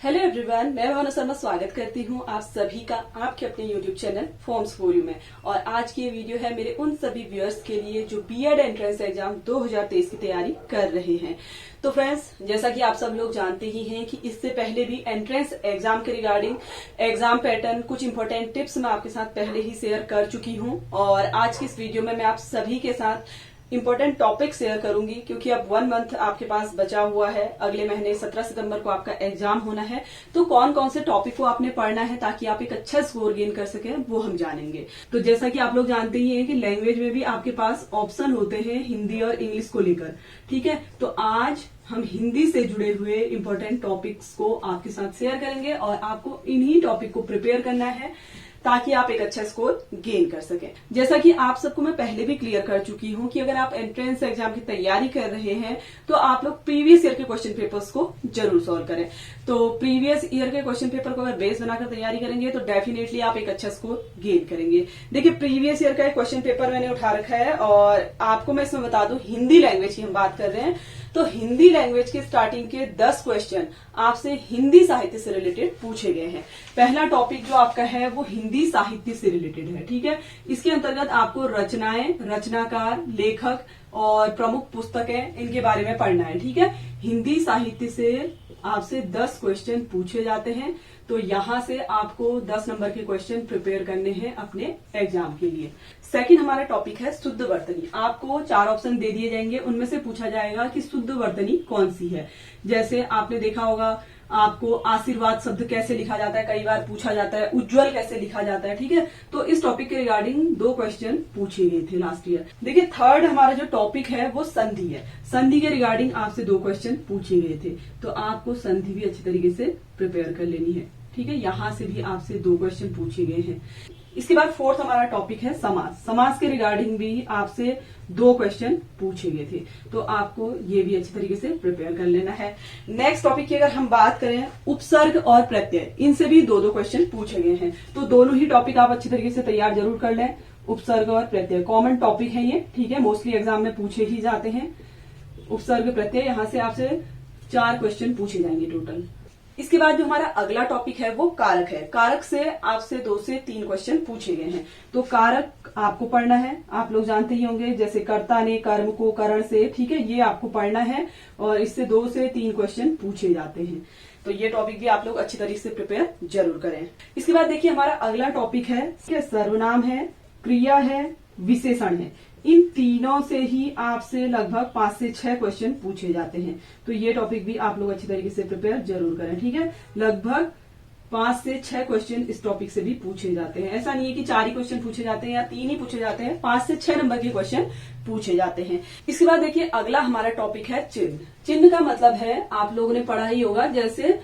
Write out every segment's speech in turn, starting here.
Hello everyone, मैं भावना शर्मा स्वागत करती हूँ आप सभी का आपके अपने YouTube channel forms for you में। और आज की ये वीडियो है मेरे उन सभी व्यूअर्स के लिए जो बीएड एंट्रेंस एग्जाम 2023 की तैयारी कर रहे हैं। तो फ्रेंड्स, जैसा कि आप सब लोग जानते ही हैं कि इससे पहले भी एंट्रेंस एग्जाम के रिगार्डिंग एग्जाम पैटर्न कुछ इंपॉर्टेंट टिप्स मैं आपके साथ पहले ही शेयर कर चुकी हूँ। और आज की इस वीडियो में मैं आप सभी के साथ इंपॉर्टेंट टॉपिक शेयर करूंगी, क्योंकि अब 1 मंथ आपके पास बचा हुआ है। अगले महीने 17 सितंबर को आपका एग्जाम होना है। तो कौन कौन से टॉपिक को आपने पढ़ना है ताकि आप एक अच्छा स्कोर गेन कर सके, वो हम जानेंगे। तो जैसा कि आप लोग जानते ही हैं कि लैंग्वेज में भी आपके पास ऑप्शन होते हैं हिंदी और इंग्लिश को लेकर। ठीक है, तो आज हम हिंदी से जुड़े हुए इंपॉर्टेंट टॉपिक्स को आपके साथ शेयर करेंगे और आपको इन्हीं टॉपिक को प्रिपेयर करना है ताकि आप एक अच्छा स्कोर गेन कर सकें। जैसा कि आप सबको मैं पहले भी क्लियर कर चुकी हूं कि अगर आप एंट्रेंस एग्जाम की तैयारी कर रहे हैं तो आप लोग प्रीवियस ईयर के क्वेश्चन पेपर्स को जरूर सॉल्व करें। तो प्रीवियस ईयर के क्वेश्चन पेपर को अगर बेस बनाकर तैयारी करेंगे तो डेफिनेटली आप एक अच्छा स्कोर गेन करेंगे। देखिए, प्रीवियस ईयर का एक क्वेश्चन पेपर मैंने उठा रखा है और आपको मैं इसमें बता दूं, हिंदी लैंग्वेज की हम बात कर रहे हैं तो हिंदी लैंग्वेज के स्टार्टिंग के 10 क्वेश्चन आपसे हिंदी साहित्य से रिलेटेड पूछे गए हैं। पहला टॉपिक जो आपका है वो हिंदी साहित्य से रिलेटेड है। ठीक है, इसके अंतर्गत आपको रचनाएं, रचनाकार, लेखक और प्रमुख पुस्तकें, इनके बारे में पढ़ना है। ठीक है, हिंदी साहित्य से आपसे 10 क्वेश्चन पूछे जाते हैं। तो यहां से आपको 10 नंबर के क्वेश्चन प्रिपेयर करने हैं अपने एग्जाम के लिए। सेकंड हमारा टॉपिक है शुद्ध वर्तनी। आपको 4 ऑप्शन दे दिए जाएंगे, उनमें से पूछा जाएगा कि शुद्ध वर्तनी कौन सी है। जैसे आपने देखा होगा, आपको आशीर्वाद शब्द कैसे लिखा जाता है, कई बार पूछा जाता है। उज्जवल कैसे लिखा जाता है। ठीक है, तो इस टॉपिक के रिगार्डिंग 2 क्वेश्चन पूछे गए थे लास्ट ईयर। देखिए, थर्ड हमारा जो टॉपिक है वो संधि है। संधि के रिगार्डिंग आपसे 2 क्वेश्चन पूछे गए थे, तो आपको संधि भी अच्छी तरीके से प्रिपेयर कर लेनी है। ठीक है, यहां से भी आपसे 2 क्वेश्चन पूछे गए हैं। इसके बाद फोर्थ हमारा टॉपिक है समास। समास के रिगार्डिंग भी आपसे 2 क्वेश्चन पूछे गए थे, तो आपको ये भी अच्छी तरीके से प्रिपेयर कर लेना है। नेक्स्ट टॉपिक की अगर हम बात करें, उपसर्ग और प्रत्यय, इनसे भी 2-2 क्वेश्चन पूछे गए हैं। तो दोनों ही टॉपिक आप अच्छी तरीके से तैयार जरूर कर लें। उपसर्ग और प्रत्यय कॉमन टॉपिक है ये। ठीक है, मोस्टली एग्जाम में पूछे ही जाते हैं। उपसर्ग प्रत्यय, यहां से आपसे 4 क्वेश्चन पूछे जाएंगे टोटल। इसके बाद जो हमारा अगला टॉपिक है वो कारक है। कारक से आपसे 2 से 3 क्वेश्चन पूछे गए हैं। तो कारक आपको पढ़ना है, आप लोग जानते ही होंगे, जैसे कर्ता ने कर्म को करण से। ठीक है, ये आपको पढ़ना है और इससे 2 से 3 क्वेश्चन पूछे जाते हैं। तो ये टॉपिक भी आप लोग अच्छी तरीके से प्रिपेयर जरूर करें। इसके बाद देखिए, हमारा अगला टॉपिक है सर्वनाम है, क्रिया है, विशेषण है। इन तीनों से ही आपसे लगभग 5 से 6 क्वेश्चन पूछे जाते हैं। तो ये टॉपिक भी आप लोग अच्छी तरीके से प्रिपेयर जरूर करें। ठीक है, लगभग 5 से 6 क्वेश्चन इस टॉपिक से भी पूछे जाते हैं। ऐसा नहीं है कि 4 ही क्वेश्चन पूछे जाते हैं या 3 ही पूछे जाते हैं, 5 से 6 नंबर के क्वेश्चन पूछे जाते हैं। इसके बाद देखिए, अगला हमारा टॉपिक है चिन्ह। चिन्ह का मतलब है, आप लोगों ने पढ़ा ही होगा, जैसे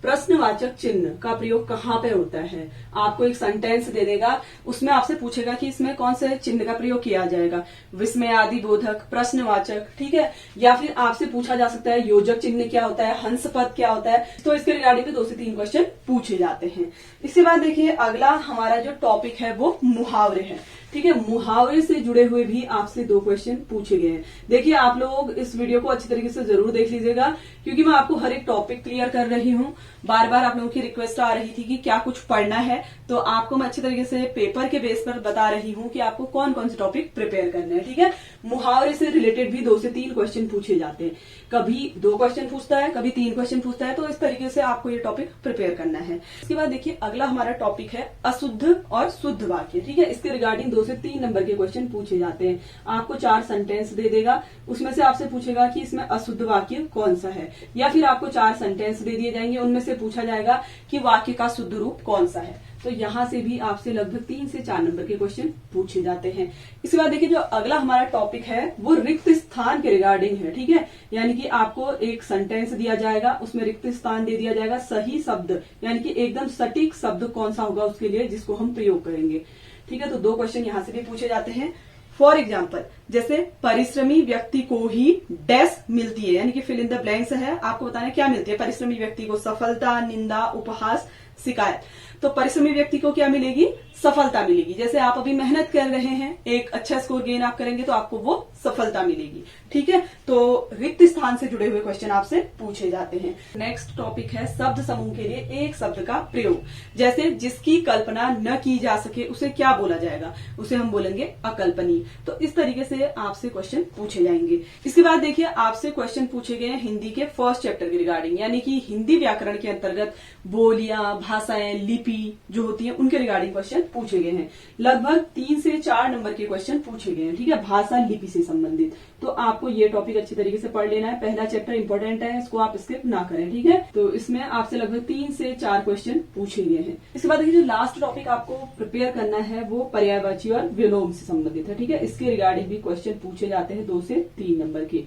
प्रश्नवाचक चिन्ह का प्रयोग कहाँ पे होता है। आपको एक सेंटेंस दे देगा, उसमें आपसे पूछेगा कि इसमें कौन से चिन्ह का प्रयोग किया जाएगा। विस्मयादि बोधक, प्रश्नवाचक। ठीक है, या फिर आपसे पूछा जा सकता है योजक चिन्ह क्या होता है, हंस पद क्या होता है। तो इसके रिगार्डिंग में 2 से 3 क्वेश्चन पूछे जाते हैं। इसके बाद देखिए, अगला हमारा जो टॉपिक है वो मुहावरे है। ठीक है, मुहावरे से जुड़े हुए भी आपसे 2 क्वेश्चन पूछे गए हैं। देखिए, आप लोग इस वीडियो को अच्छी तरीके से जरूर देख लीजिएगा, क्योंकि मैं आपको हर एक टॉपिक क्लियर कर रही हूँ। बार बार आप लोगों की रिक्वेस्ट आ रही थी कि क्या कुछ पढ़ना है, तो आपको मैं अच्छी तरीके से पेपर के बेस पर बता रही हूँ कि आपको कौन कौन से टॉपिक प्रिपेयर करने हैं। ठीक है, मुहावरे से रिलेटेड भी 2 से 3 क्वेश्चन पूछे जाते हैं। कभी 2 क्वेश्चन पूछता है, कभी 3 क्वेश्चन पूछता है। तो इस तरीके से आपको ये टॉपिक प्रिपेयर करना है। इसके बाद देखिए, अगला हमारा टॉपिक है अशुद्ध और शुद्ध वाक्य। ठीक है, इसके रिगार्डिंग 2 से 3 नंबर के क्वेश्चन पूछे जाते हैं। आपको 4 सेंटेंस दे देगा, उसमें से आपसे पूछेगा कि इसमें अशुद्ध वाक्य कौन सा है, या फिर आपको 4 सेंटेंस दे दिए जाएंगे, उनमें से पूछा जाएगा कि वाक्य का शुद्ध रूप कौन सा है। तो यहां से भी आपसे लगभग 3 से 4 नंबर के क्वेश्चन पूछे जाते हैं। इसके बाद देखिए, जो अगला हमारा टॉपिक है वो रिक्त स्थान के रिगार्डिंग है। ठीक है, यानी कि आपको एक सेंटेंस दिया जाएगा, उसमें रिक्त स्थान दे दिया जाएगा, सही शब्द यानी कि एकदम सटीक शब्द कौन सा होगा उसके लिए, जिसको हम प्रयोग करेंगे। ठीक है, तो 2 क्वेश्चन यहां से भी पूछे जाते हैं। फॉर एग्जाम्पल, जैसे परिश्रमी व्यक्ति को ही डैश मिलती है, यानी कि फिल इन द ब्लैंक्स है, आपको बताना क्या मिलती है परिश्रमी व्यक्ति को, सफलता, निंदा, उपहास, शिकायत। तो परिश्रमी व्यक्ति को क्या मिलेगी, सफलता मिलेगी। जैसे आप अभी मेहनत कर रहे हैं, एक अच्छा स्कोर गेन आप करेंगे तो आपको वो सफलता मिलेगी। ठीक है, तो रिक्त स्थान से जुड़े हुए क्वेश्चन आपसे पूछे जाते हैं। नेक्स्ट टॉपिक है शब्द समूह के लिए एक शब्द का प्रयोग। जैसे जिसकी कल्पना न की जा सके उसे क्या बोला जाएगा, उसे हम बोलेंगे अकल्पनीय। तो इस तरीके से आपसे क्वेश्चन पूछे जाएंगे। इसके बाद देखिए आपसे क्वेश्चन पूछे गए हैं हिंदी के फर्स्ट चैप्टर के रिगार्डिंग, यानी कि हिंदी व्याकरण के अंतर्गत बोलियां, भाषाएं, लिपि जो होती है उनके रिगार्डिंग क्वेश्चन पूछे गए हैं। लगभग 3 से 4 नंबर के क्वेश्चन पूछे गए हैं। ठीक है, भाषा लिपि से संबंधित। तो आपको ये टॉपिक अच्छी तरीके से पढ़ लेना है। पहला चैप्टर इंपॉर्टेंट है, इसको आप स्किप ना करें। ठीक है, तो इसमें आपसे लगभग 3 से 4 क्वेश्चन पूछे गए हैं। इसके बाद देखिए जो लास्ट टॉपिक आपको प्रिपेयर करना है वो पर्यायवाची और विलोम से संबंधित है। ठीक है, इसके रिगार्डिंग भी क्वेश्चन पूछे जाते हैं 2 से 3 नंबर के।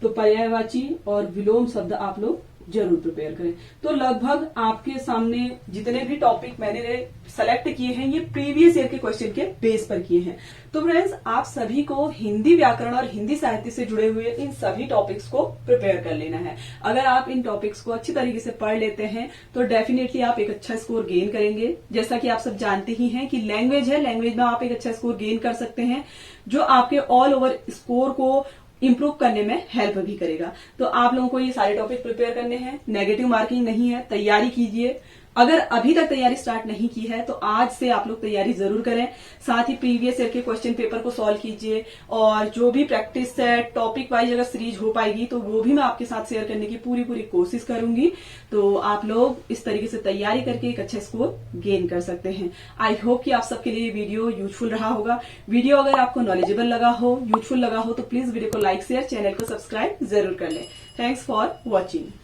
तो पर्यायवाची और विलोम शब्द आप लोग जरूर प्रिपेयर करें। तो लगभग आपके सामने जितने भी टॉपिक मैंने सेलेक्ट किए हैं ये प्रीवियस ईयर के क्वेश्चन के बेस पर किए हैं। तो फ्रेंड्स आप सभी को हिंदी व्याकरण और हिंदी साहित्य से जुड़े हुए इन सभी टॉपिक्स को प्रिपेयर कर लेना है। अगर आप इन टॉपिक्स को अच्छी तरीके से पढ़ लेते हैं तो डेफिनेटली आप एक अच्छा स्कोर गेन करेंगे। जैसा कि आप सब जानते ही हैं कि लैंग्वेज है, लैंग्वेज में आप एक अच्छा स्कोर गेन कर सकते हैं जो आपके ऑल ओवर स्कोर को इंप्रूव करने में हेल्प भी करेगा। तो आप लोगों को ये सारे टॉपिक प्रिपेयर करने हैं, नेगेटिव मार्किंग नहीं है, तैयारी कीजिए। अगर अभी तक तैयारी स्टार्ट नहीं की है तो आज से आप लोग तैयारी जरूर करें। साथ ही प्रीवियस ईयर के क्वेश्चन पेपर को सॉल्व कीजिए और जो भी प्रैक्टिस है टॉपिक वाइज अगर सीरीज हो पाएगी तो वो भी मैं आपके साथ शेयर करने की पूरी कोशिश करूंगी। तो आप लोग इस तरीके से तैयारी करके एक अच्छा स्कोर गेन कर सकते हैं। आई होप कि आप सबके लिए वीडियो यूजफुल रहा होगा। वीडियो अगर आपको नॉलेजेबल लगा हो, यूजफुल लगा हो तो प्लीज वीडियो को लाइक, शेयर, चैनल को सब्सक्राइब जरूर कर लें। Thanks for watching.